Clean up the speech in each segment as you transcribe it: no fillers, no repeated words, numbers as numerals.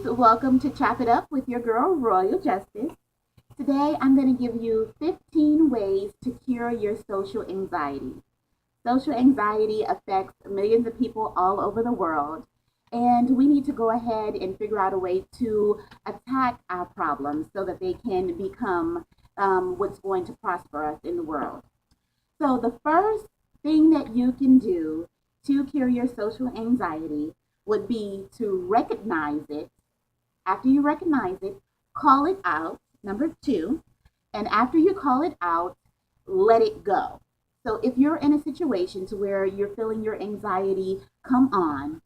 welcome to Chop It Up with your girl, Royal Justice. Today I'm going to give you 15 ways to cure your social anxiety. Social anxiety affects millions of people all over the world, and we need to go ahead and figure out a way to attack our problems so that they can become what's going to prosper us in the world. So, the first thing that you can do to cure your social anxiety would be to recognize it. After you recognize it, call it out. Number two, and after you call it out, let it go. So if you're in a situation to where you're feeling your anxiety come on,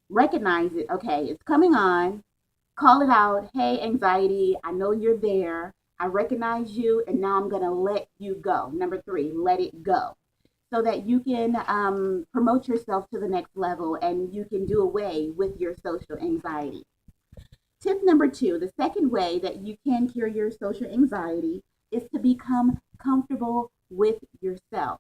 recognize it. Okay, it's coming on. Call it out. Hey, anxiety, I know you're there. I recognize you, and now I'm going to let you go. Number three, let it go so that you can promote yourself to the next level and you can do away with your social anxiety. Tip number two, the second way that you can cure your social anxiety is to become comfortable with yourself.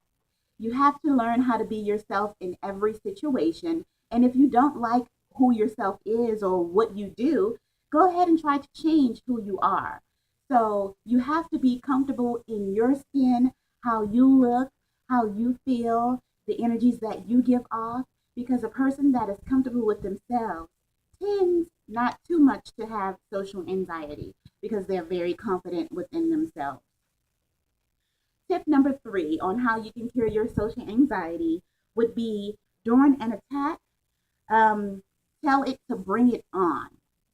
You have to learn how to be yourself in every situation. And if you don't like who yourself is or what you do, go ahead and try to change who you are. So you have to be comfortable in your skin, how you look, how you feel, the energies that you give off, because a person that is comfortable with themselves tends not too much to have social anxiety because they're very confident within themselves. Tip number three on how you can cure your social anxiety would be during an attack, um, tell it to bring it on.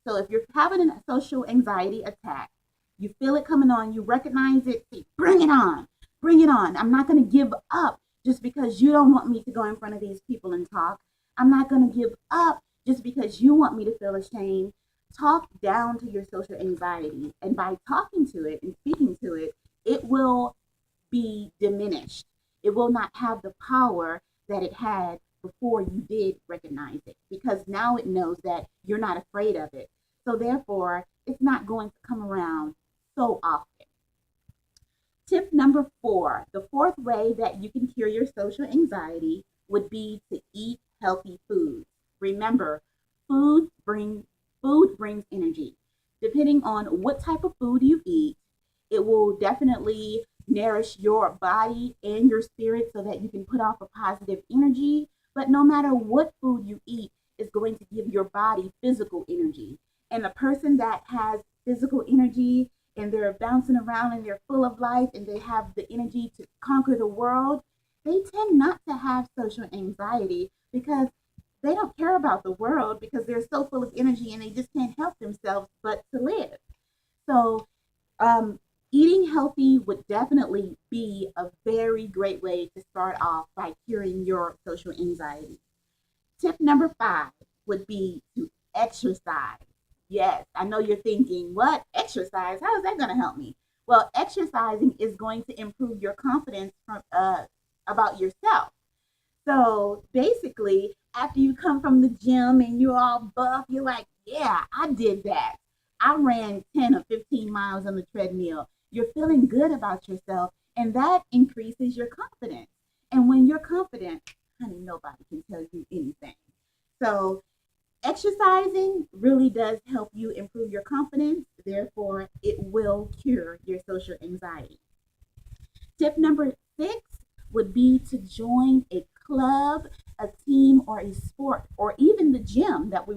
So if you're having a social anxiety attack, you feel it coming on, you recognize it, say, bring it on, bring it on. I'm not going to give up just because you don't want me to go in front of these people and talk. I'm not going to give up just because you want me to feel ashamed. Talk down to your social anxiety. And by talking to it and speaking to it, it will be diminished. It will not have the power that it had before you did recognize it because now it knows that you're not afraid of it. So therefore, it's not going to come around so often. Tip number four, the fourth way that you can cure your social anxiety would be to eat healthy foods. Remember, food brings energy. Depending on what type of food you eat, it will definitely nourish your body and your spirit so that you can put off a positive energy. But no matter what food you eat is going to give your body physical energy. And a person that has physical energy and they're bouncing around and they're full of life and they have the energy to conquer the world, they tend not to have social anxiety because they don't care about the world because they're so full of energy and they just can't help themselves but to live. So, um, eating healthy would definitely be a very great way to start off by curing your social anxiety. Tip number five would be to exercise. Yes, I know you're thinking, what? Exercise? How is that going to help me? Well, exercising is going to improve your confidence about yourself. So basically, after you come from the gym and you're all buff, you're like, yeah, I did that. I ran 10 or 15 miles on the treadmill. You're feeling good about yourself, and that increases your confidence. And when you're confident, honey, nobody can tell you anything. So exercising really does help you improve your confidence. Therefore, it will cure your social anxiety. Tip number six would be to join a club, a team, or a sport, or even the gym that we